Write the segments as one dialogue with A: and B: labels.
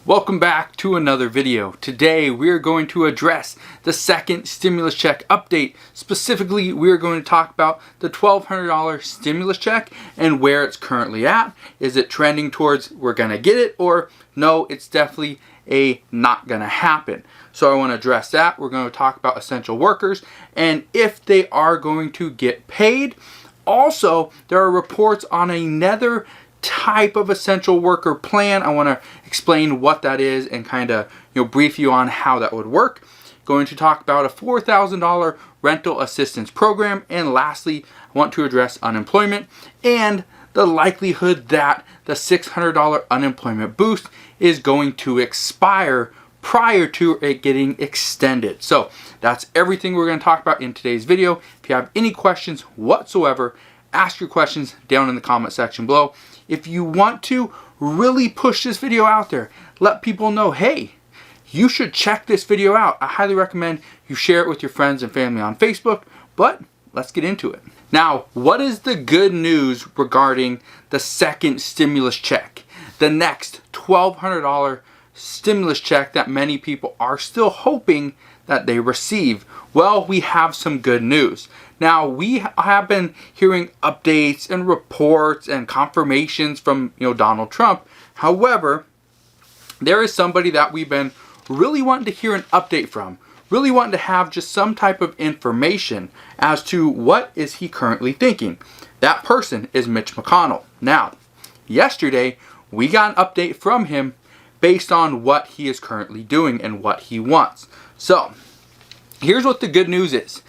A: Welcome back to another video. Today we're going to address the second stimulus check update. Specifically, we're going to talk about the $1,200 stimulus check and where it's currently at. Is it trending towards we're gonna get it, or no, it's definitely not gonna happen? So I want to address that. We're going to talk about essential workers and if they are going to get paid. Also, there are reports on another type of essential worker plan. I want to explain what that is and kind of brief you on how that would work. Going to talk about a $4,000 rental assistance program, and lastly I want to address unemployment and the likelihood that the $600 unemployment boost is going to expire prior to it getting extended. So that's everything we're going to talk about in today's video. If you have any questions whatsoever, ask your questions down in the comment section below. If you want to really push this video out there, let people know, hey, you should check this video out. I highly recommend you share it with your friends and family on Facebook, but let's get into it. Now, what is the good news regarding the second stimulus check? The next $1,200 stimulus check that many people are still hoping that they receive. Well, we have some good news. Now, we have been hearing updates and reports and confirmations from Donald Trump. However, there is somebody that we've been really wanting to hear an update from, really wanting to have just some type of information as to what is he currently thinking. That person is Mitch McConnell. Now, yesterday we got an update from him based on what he is currently doing and what he wants. So, here's what the good news is.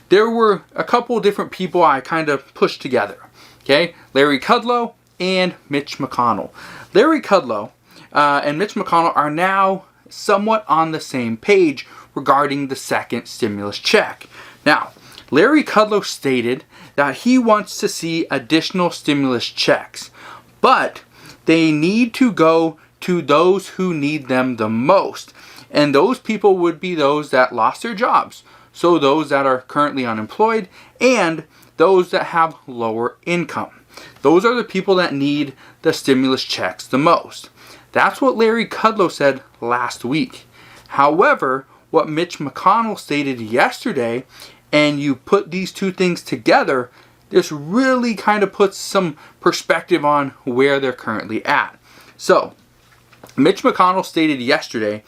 A: There were a couple different people I kind of pushed together. Okay, Larry Kudlow and Mitch McConnell. Larry Kudlow and Mitch McConnell are now somewhat on the same page regarding the second stimulus check. Now, Larry Kudlow stated that he wants to see additional stimulus checks, but they need to go to those who need them the most. And those people would be those that lost their jobs. So those that are currently unemployed and those that have lower income. Those are the people that need the stimulus checks the most. That's what Larry Kudlow said last week. However, what Mitch McConnell stated yesterday, and you put these two things together, this really kind of puts some perspective on where they're currently at. So, Mitch McConnell stated yesterday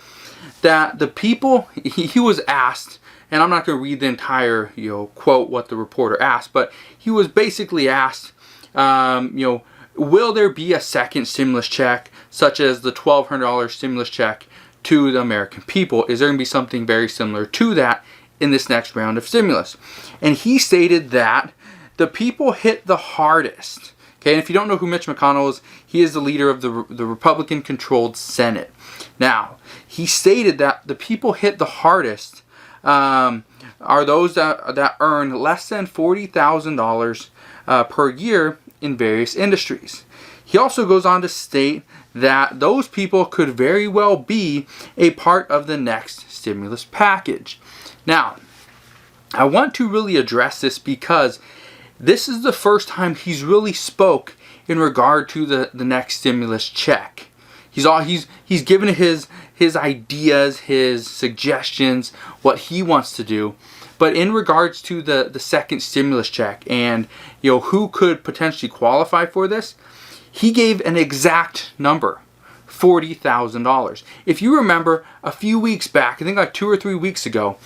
A: that the people, he was asked, and I'm not going to read the entire quote what the reporter asked, but he was basically asked, will there be a second stimulus check such as the $1,200 stimulus check to the American people? Is there going to be something very similar to that in this next round of stimulus? And he stated that the people hit the hardest. Okay, and if you don't know who Mitch McConnell is, he is the leader of the Republican-controlled Senate. Now, he stated that the people hit the hardest are those that earn less than $40,000 per year in various industries. He also goes on to state that those people could very well be a part of the next stimulus package. Now, I want to really address this because this is the first time he's really spoke in regard to the next stimulus check. He's given his ideas, his suggestions, what he wants to do. But in regards to the second stimulus check and who could potentially qualify for this, he gave an exact number, $40,000. If you remember a few weeks back, I think like 2 or 3 weeks ago,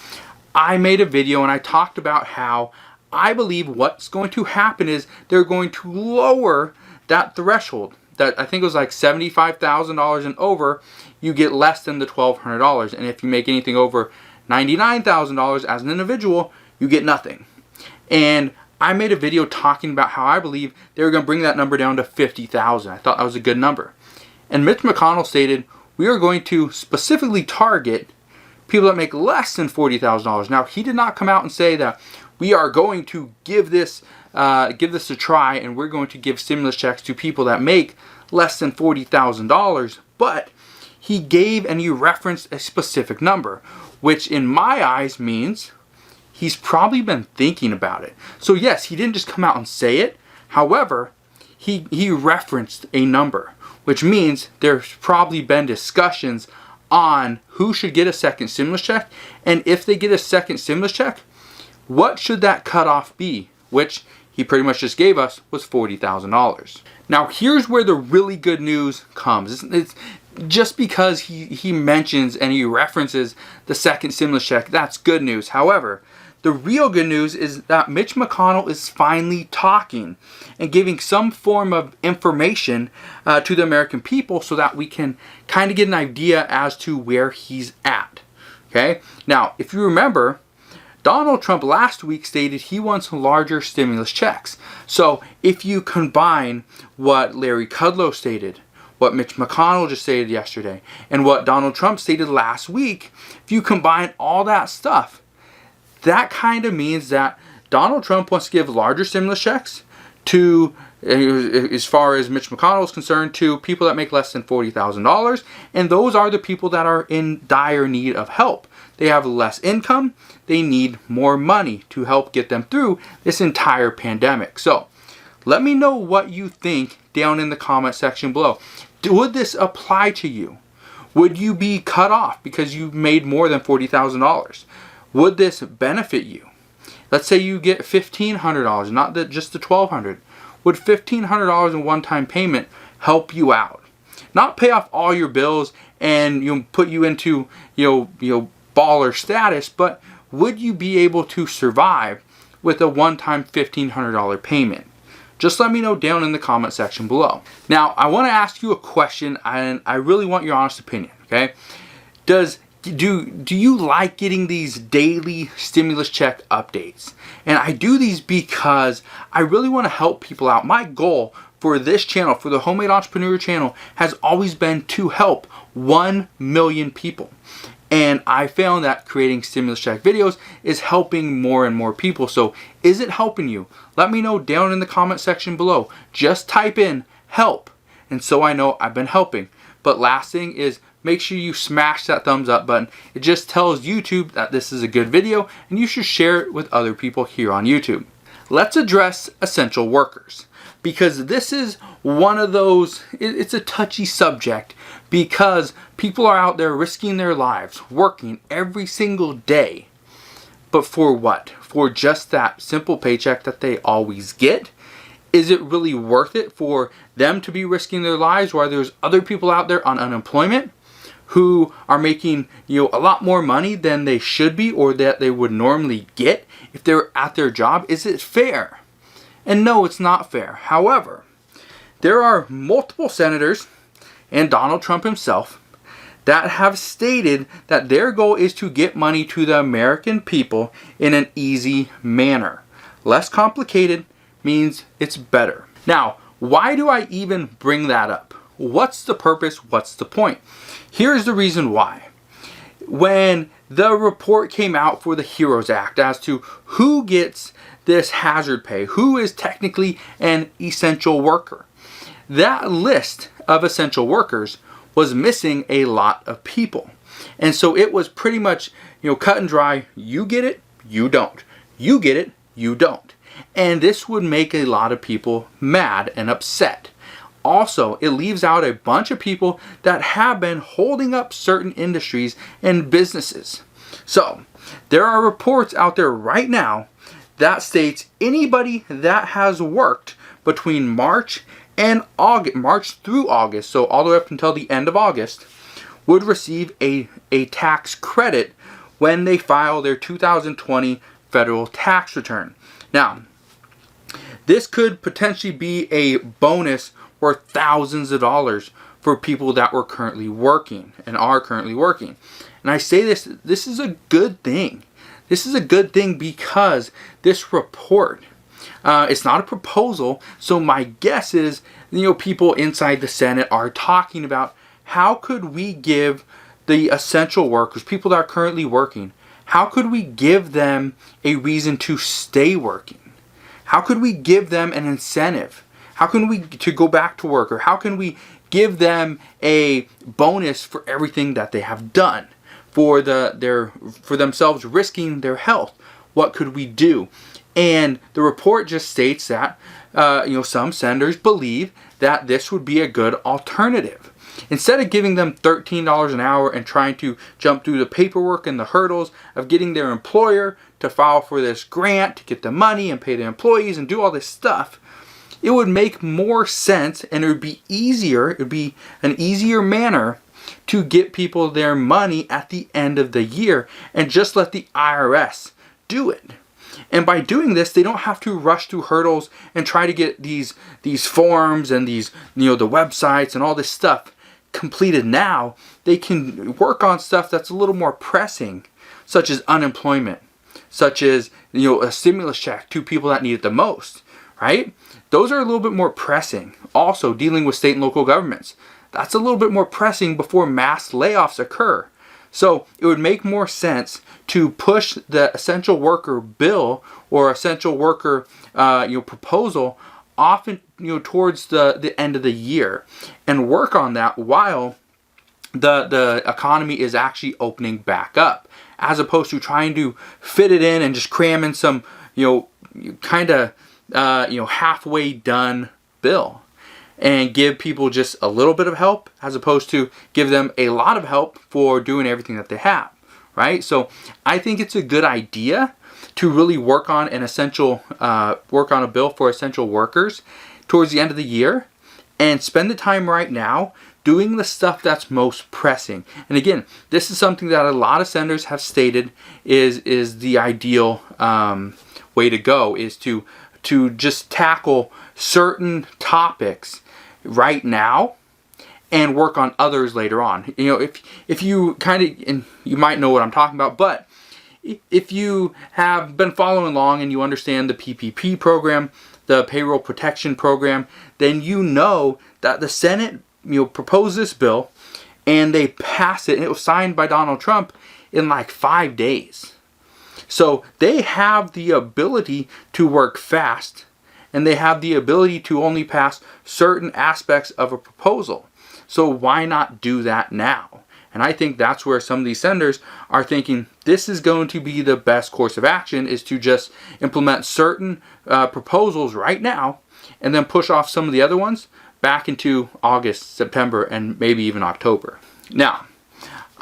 A: I made a video and I talked about how I believe what's going to happen is they're going to lower that threshold. That I think it was like $75,000 and over, you get less than the $1,200. And if you make anything over $99,000 as an individual, you get nothing. And I made a video talking about how I believe they were going to bring that number down to $50,000. I thought that was a good number. And Mitch McConnell stated, we are going to specifically target people that make less than $40,000. Now, he did not come out and say that we are going to give this a try and we're going to give stimulus checks to people that make less than $40,000, but he gave and he referenced a specific number, which in my eyes means he's probably been thinking about it. So yes, he didn't just come out and say it. However, he referenced a number, which means there's probably been discussions on who should get a second stimulus check, and if they get a second stimulus check, what should that cutoff be, which he pretty much just gave us was $40,000. Now here's where the really good news comes. It's just because he mentions and he references the second stimulus check, that's good news. However, the real good news is that Mitch McConnell is finally talking and giving some form of information to the American people so that we can kind of get an idea as to where he's at. Okay? Now, if you remember, Donald Trump last week stated he wants larger stimulus checks. So if you combine what Larry Kudlow stated, what Mitch McConnell just stated yesterday, and what Donald Trump stated last week, if you combine all that stuff, that kind of means that Donald Trump wants to give larger stimulus checks to, as far as Mitch McConnell is concerned, to people that make less than $40,000. And those are the people that are in dire need of help. They have less income. They need more money to help get them through this entire pandemic. So let me know what you think down in the comment section below. Would this apply to you? Would you be cut off because you made more than $40,000? Would this benefit you? Let's say you get $1,500, not just the $1,200. Would $1,500 in one-time payment help you out? Not pay off all your bills and put you into baller status, but would you be able to survive with a one-time $1,500 payment? Just let me know down in the comment section below. Now, I want to ask you a question, and I really want your honest opinion. Okay, do you like getting these daily stimulus check updates? And I do these because I really want to help people out. My goal for this channel, for the Homemade Entrepreneur channel, has always been to help 1 million people. And I found that creating stimulus check videos is helping more and more people. So is it helping you? Let me know down in the comment section below. Just type in help, and so I know I've been helping. But last thing is, make sure you smash that thumbs up button. It just tells YouTube that this is a good video and you should share it with other people here on YouTube. Let's address essential workers, because this is one of those, it's a touchy subject, because people are out there risking their lives, working every single day. But for what? For just that simple paycheck that they always get? Is it really worth it for them to be risking their lives while there's other people out there on unemployment who are making a lot more money than they should be or that they would normally get if they're at their job? Is it fair? And no, it's not fair. However, there are multiple senators and Donald Trump himself that have stated that their goal is to get money to the American people in an easy manner. Less complicated means it's better. Now, why do I even bring that up? What's the purpose? What's the point? Here's the reason why. When the report came out for the HEROES Act as to who gets this hazard pay, who is technically an essential worker, that list of essential workers was missing a lot of people. And so it was pretty much, cut and dry. You get it, you don't. You get it, you don't. And this would make a lot of people mad and upset. Also, it leaves out a bunch of people that have been holding up certain industries and businesses. So, there are reports out there right now that states anybody that has worked between March and August, March through August, so all the way up until the end of August, would receive a tax credit when they file their 2020 federal tax return. Now, this could potentially be a bonus worth thousands of dollars for people that were currently working and are currently working. And I say this is a good thing. This is a good thing because this report, it's not a proposal, so my guess is, people inside the Senate are talking about how could we give the essential workers, people that are currently working, how could we give them a reason to stay working? How could we give them an incentive? How can we to go back to work? Or how can we give them a bonus for everything that they have done for themselves risking their health? What could we do? And the report just states that some senators believe that this would be a good alternative. Instead of giving them $13 an hour and trying to jump through the paperwork and the hurdles of getting their employer to file for this grant to get the money and pay the employees and do all this stuff, it would make more sense, and it would be easier, it would be an easier manner to get people their money at the end of the year and just let the IRS do it. And by doing this, they don't have to rush through hurdles and try to get these forms and these, the websites and all this stuff completed now. They can work on stuff that's a little more pressing, such as unemployment, such as a stimulus check to people that need it the most, right? Those are a little bit more pressing. Also, dealing with state and local governments, that's a little bit more pressing before mass layoffs occur. So it would make more sense to push the essential worker bill or essential worker proposal often towards the end of the year and work on that while the economy is actually opening back up, as opposed to trying to fit it in and just cram in some halfway done bill and give people just a little bit of help, as opposed to give them a lot of help for doing everything that they have, right? So I think it's a good idea to really work on a bill for essential workers towards the end of the year and spend the time right now doing the stuff that's most pressing. And again, this is something that a lot of senators have stated is the ideal way to go, is to just tackle certain topics right now and work on others later on. If you and you might know what I'm talking about, but if you have been following along and you understand the PPP program, the Payroll Protection Program, then you know that the Senate proposed this bill and they passed it, and it was signed by Donald Trump in like 5 days. So they have the ability to work fast, and they have the ability to only pass certain aspects of a proposal. So why not do that now? And I think that's where some of these senators are thinking this is going to be the best course of action, is to just implement certain proposals right now and then push off some of the other ones back into August, September, and maybe even October. Now,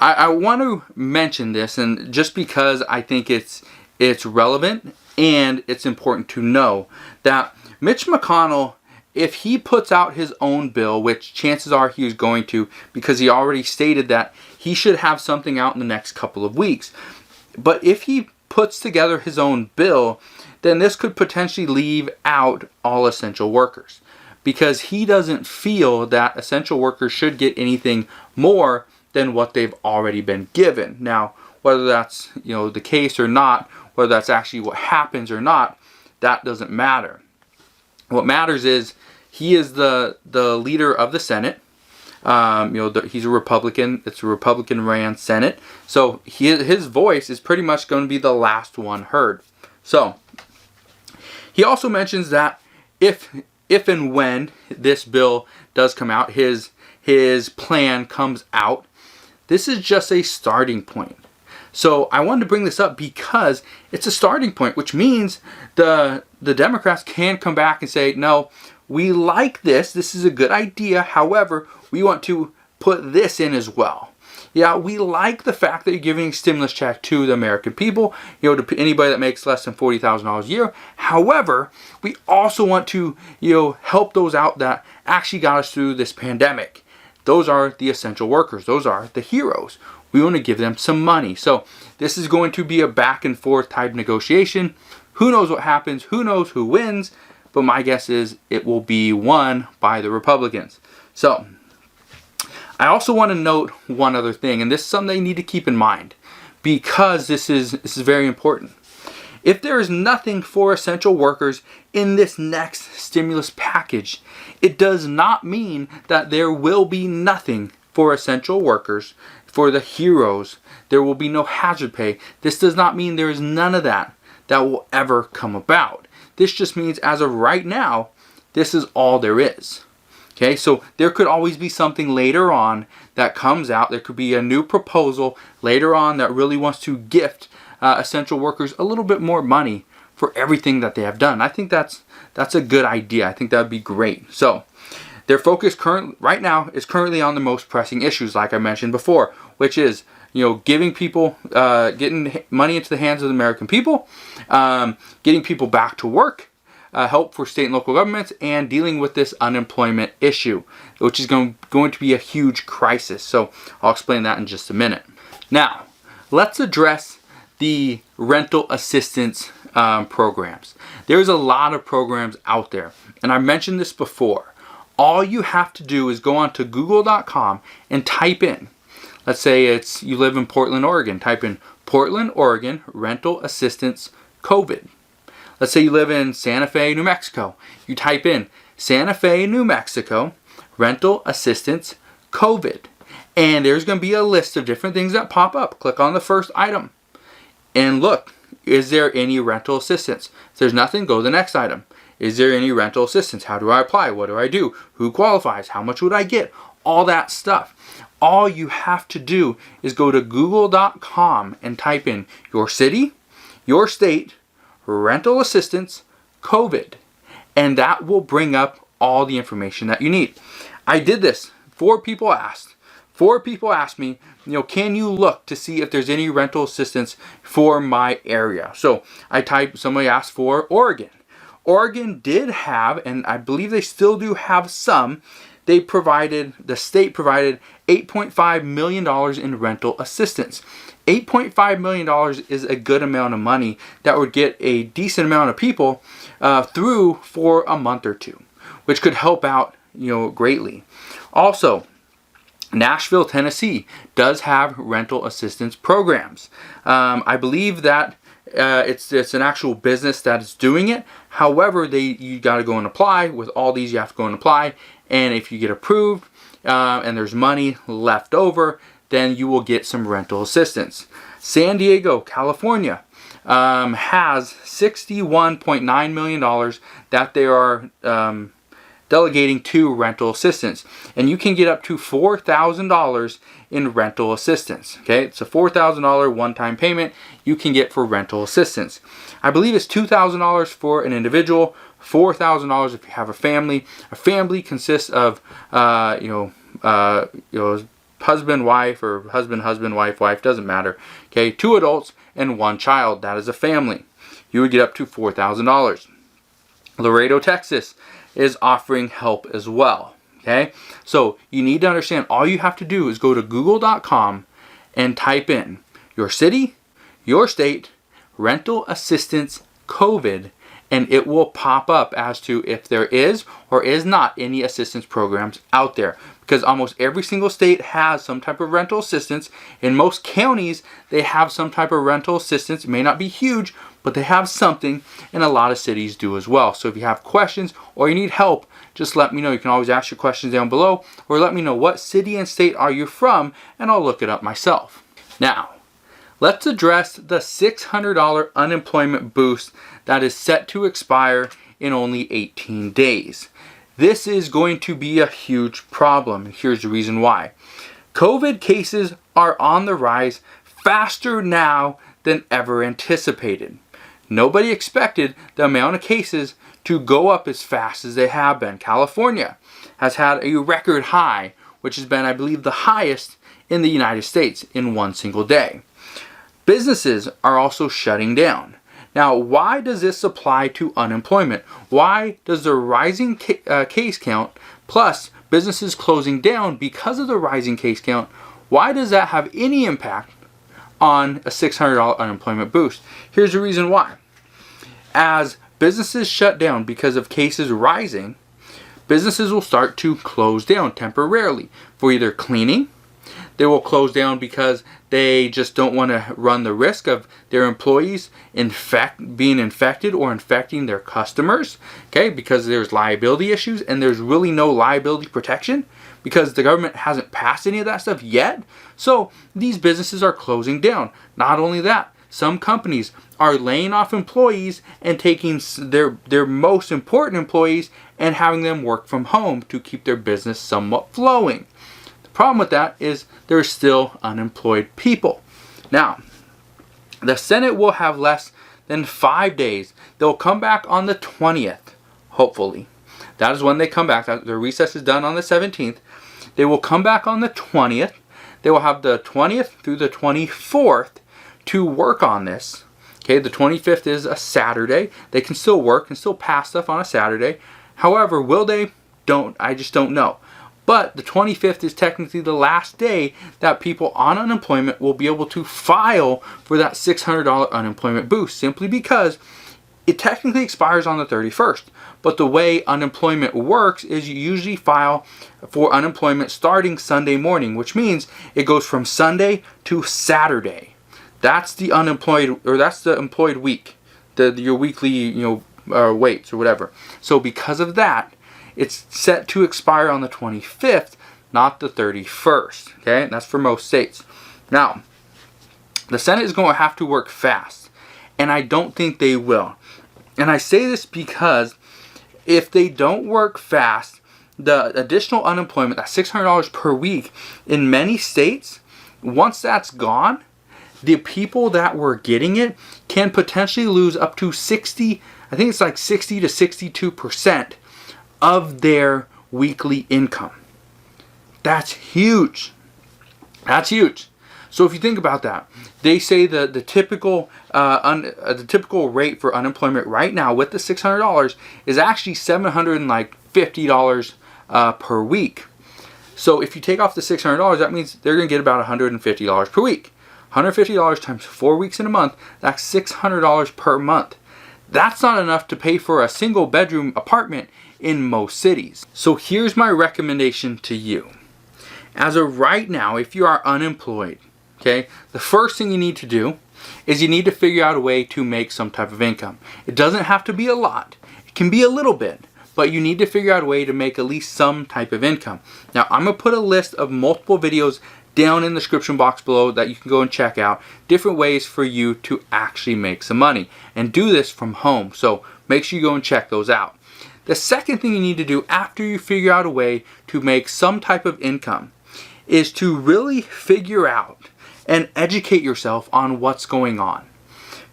A: I want to mention this, and just because I think it's relevant and it's important to know that Mitch McConnell, if he puts out his own bill, which chances are he is going to, because he already stated that he should have something out in the next couple of weeks. But if he puts together his own bill, then this could potentially leave out all essential workers, because he doesn't feel that essential workers should get anything more than what they've already been given. Now, whether that's the case or not, whether that's actually what happens or not, that doesn't matter. What matters is he is the leader of the Senate. He's a Republican. It's a Republican-ran Senate. So his voice is pretty much going to be the last one heard. So he also mentions that if and when this bill does come out, his plan comes out, this is just a starting point. So I wanted to bring this up because it's a starting point, which means the Democrats can come back and say, no, we like this. This is a good idea. However, we want to put this in as well. Yeah, we like the fact that you're giving a stimulus check to the American people, to anybody that makes less than $40,000 a year. However, we also want to, help those out that actually got us through this pandemic. Those are the essential workers. Those are the heroes. We want to give them some money. So this is going to be a back and forth type negotiation. Who knows what happens? Who knows who wins? But my guess is it will be won by the Republicans. So I also want to note one other thing, and this is something you need to keep in mind, because this is very important. If there is nothing for essential workers in this next stimulus package, it does not mean that there will be nothing for essential workers, for the heroes. There will be no hazard pay. This does not mean there is none of that will ever come about. This just means as of right now, this is all there is. Okay, so there could always be something later on that comes out. There could be a new proposal later on that really wants to gift essential workers a little bit more money for everything that they have done. I think that's a good idea. I think that would be great. So their focus right now is currently on the most pressing issues, like I mentioned before, which is giving people, getting money into the hands of the American people, getting people back to work, help for state and local governments, and dealing with this unemployment issue, which is going to be a huge crisis. So I'll explain that in just a minute. Now, let's address the rental assistance programs. There's a lot of programs out there, and I mentioned this before. All you have to do is go onto google.com and type in, let's say you live in Portland, Oregon. Type in Portland, Oregon, rental assistance COVID. Let's say you live in Santa Fe, New Mexico. You type in Santa Fe, New Mexico, rental assistance COVID. And there's going to be a list of different things that pop up. Click on the first item and look, is there any rental assistance? If there's nothing, go to the next item. Is there any rental assistance? How do I apply? What do I do? Who qualifies? How much would I get? All that stuff. All you have to do is go to google.com and type in your city, your state, rental assistance, COVID. And that will bring up all the information that you need. I did this. 4 people asked. 4 people asked me, can you look to see if there's any rental assistance for my area? So somebody asked for Oregon. Oregon did have, and I believe they still do have some, the state provided $8.5 million in rental assistance. $8.5 million is a good amount of money that would get a decent amount of people through for a month or two, which could help out, greatly. Also, Nashville, Tennessee does have rental assistance programs. I believe that it's an actual business that is doing it. However, you got to go and apply. With all these, you have to go and apply. And if you get approved and there's money left over, then you will get some rental assistance. San Diego, California has $61.9 million that they are delegating to rental assistance. And you can get up to $4,000 in rental assistance. Okay, it's a $4,000 one-time payment you can get for rental assistance. I believe it's $2,000 for an individual, $4,000 if you have a family. A family consists of husband, wife, or husband, wife, doesn't matter. Okay, 2 adults and 1 child. That is a family. You would get up to $4,000. Laredo, Texas is offering help as well. Okay, so you need to understand, all you have to do is go to google.com and type in your city, your state, rental assistance COVID, and it will pop up as to if there is or is not any assistance programs out there. Because almost every single state has some type of rental assistance. In most counties, they have some type of rental assistance. It may not be huge, but they have something, and a lot of cities do as well. So if you have questions or you need help, just let me know. You can always ask your questions down below, or let me know what city and state are you from, and I'll look it up myself. Now, let's address the $600 unemployment boost that is set to expire in only 18 days. This is going to be a huge problem. Here's the reason why. COVID cases are on the rise faster now than ever anticipated. Nobody expected the amount of cases to go up as fast as they have been. California has had a record high, which has been, I believe, the highest in the United States in one single day. Businesses are also shutting down. Now, why does this apply to unemployment? Why does the rising case count plus businesses closing down because of the rising case count, why does that have any impact on a $600 unemployment boost? Here's the reason why. As businesses shut down because of cases rising, businesses will start to close down temporarily for either cleaning. They will close down because they just don't want to run the risk of their employees being infected or infecting their customers, okay, because there's liability issues and there's really no liability protection because the government hasn't passed any of that stuff yet. So these businesses are closing down. Not only that, some companies are laying off employees and taking their most important employees and having them work from home to keep their business somewhat flowing. Problem with that is there's still unemployed people. Now, the Senate will have less then 5 days. They'll come back on the 20th, hopefully. That is when they come back. Their recess is done on the 17th. They will come back on the 20th. They will have the 20th through the 24th to work on this. Okay, the 25th is a Saturday. They can still work and still pass stuff on a Saturday. However, will they? I just don't know. But the 25th is technically the last day that people on unemployment will be able to file for that $600 unemployment boost, simply because it technically expires on the 31st. But the way unemployment works is you usually file for unemployment starting Sunday morning, which means it goes from Sunday to Saturday. That's the unemployed, or that's the employed week, your weekly weights or whatever. So because of that, it's set to expire on the 25th, not the 31st. Okay, and that's for most states. Now, the Senate is going to have to work fast, and I don't think they will. And I say this because if they don't work fast, the additional unemployment, that $600 per week in many states, once that's gone, the people that were getting it can potentially lose up to 60, I think it's like 60 to 62% of their weekly income. That's huge. That's huge. So if you think about that, they say the typical rate for unemployment right now with the $600 is actually $750 per week. So if you take off the $600, that means they're going to get about $150 per week. $150 times 4 weeks in a month, that's $600 per month. That's not enough to pay for a single bedroom apartment in most cities. So here's my recommendation to you. As of right now, if you are unemployed, okay, the first thing you need to do is you need to figure out a way to make some type of income. It doesn't have to be a lot. It can be a little bit, but you need to figure out a way to make at least some type of income. Now, I'm going to put a list of multiple videos down in the description box below that you can go and check out, different ways for you to actually make some money and do this from home. So make sure you go and check those out. The second thing you need to do after you figure out a way to make some type of income is to really figure out and educate yourself on what's going on.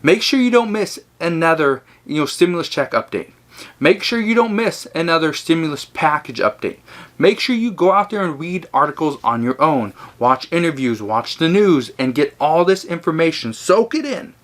A: Make sure you don't miss another stimulus check update. Make sure you don't miss another stimulus package update. Make sure you go out there and read articles on your own. Watch interviews, watch the news, and get all this information. Soak it in.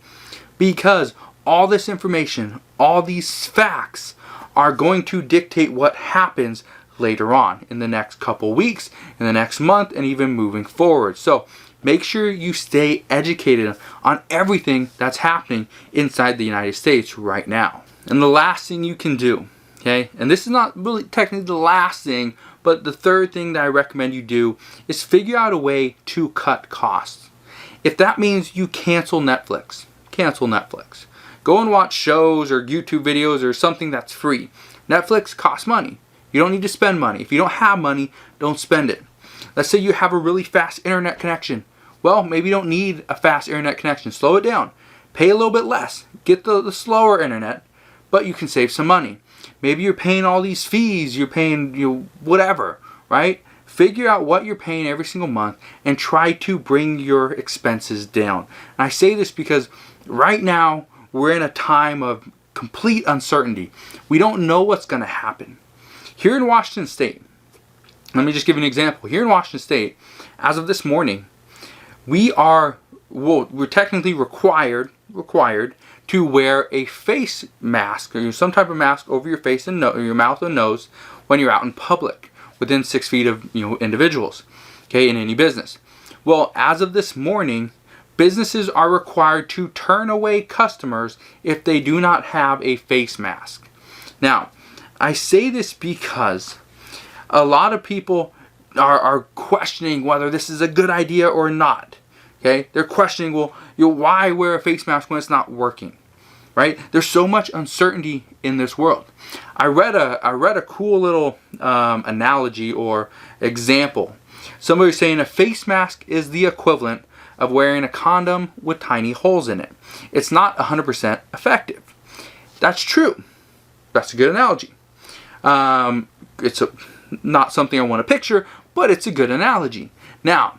A: Because all this information, all these facts are going to dictate what happens later on in the next couple weeks, in the next month, and even moving forward. So make sure you stay educated on everything that's happening inside the United States right now. And the last thing you can do, okay, and this is not really technically the last thing, but the third thing that I recommend you do is figure out a way to cut costs. If that means you cancel Netflix, cancel Netflix. Go and watch shows or YouTube videos or something that's free. Netflix costs money. You don't need to spend money. If you don't have money, don't spend it. Let's say you have a really fast internet connection. Well, maybe you don't need a fast internet connection. Slow it down. Pay a little bit less. Get the slower internet, but you can save some money. Maybe you're paying all these fees. You're paying whatever, right? Figure out what you're paying every single month and try to bring your expenses down. And I say this because right now we're in a time of complete uncertainty. We don't know what's going to happen. Here in Washington State, let me just give you an example. Here in Washington State, as of this morning, we're technically required to wear a face mask or some type of mask over your face and your mouth and nose when you're out in public within 6 feet of individuals, okay, in any business. Well, as of this morning, businesses are required to turn away customers if they do not have a face mask. Now, I say this because a lot of people are questioning whether this is a good idea or not. Okay, they're questioning, well, why wear a face mask when it's not working? Right? There's so much uncertainty in this world. I read a cool little analogy or example. Somebody was saying a face mask is the equivalent of wearing a condom with tiny holes in it. It's not 100% effective. That's true. That's a good analogy. It's not something I want to picture, but it's a good analogy. Now,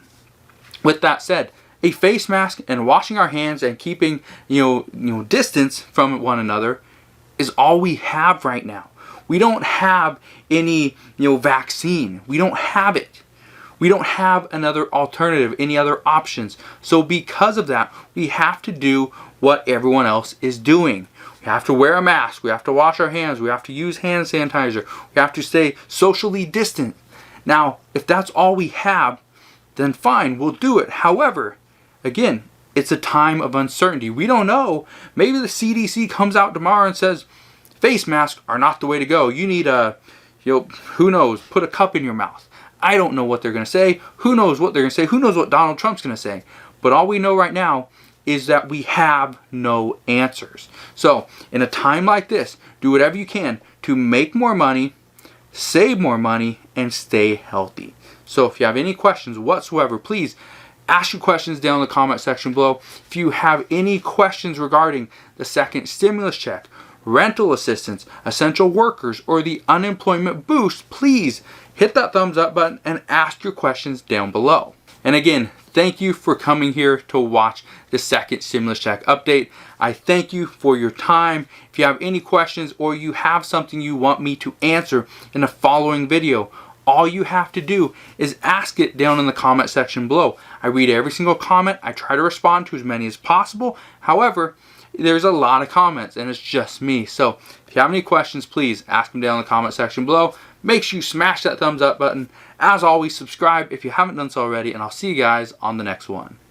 A: with that said, A face mask and washing our hands and keeping distance from one another is all we have right now. We don't have any vaccine. We don't have it. We don't have another alternative, any other options. So because of that, we have to do what everyone else is doing. We have to wear a mask. We have to wash our hands. We have to use hand sanitizer. We have to stay socially distant. Now, if that's all we have, then fine, we'll do it. However, again, it's a time of uncertainty. We don't know. Maybe the CDC comes out tomorrow and says, face masks are not the way to go. You need who knows, put a cup in your mouth. I don't know what they're going to say. Who knows what they're going to say? Who knows what Donald Trump's going to say? But all we know right now is that we have no answers. So in a time like this, do whatever you can to make more money, save more money, and stay healthy. So if you have any questions whatsoever, please ask your questions down in the comment section below. If you have any questions regarding the second stimulus check, rental assistance, essential workers, or the unemployment boost, please hit that thumbs up button and ask your questions down below. And again, thank you for coming here to watch the second stimulus check update. I thank you for your time. If you have any questions or you have something you want me to answer in the following video, all you have to do is ask it down in the comment section below. I read every single comment. I try to respond to as many as possible. However, there's a lot of comments and it's just me. So if you have any questions, please ask them down in the comment section below. Make sure you smash that thumbs up button. As always, subscribe if you haven't done so already, and I'll see you guys on the next one.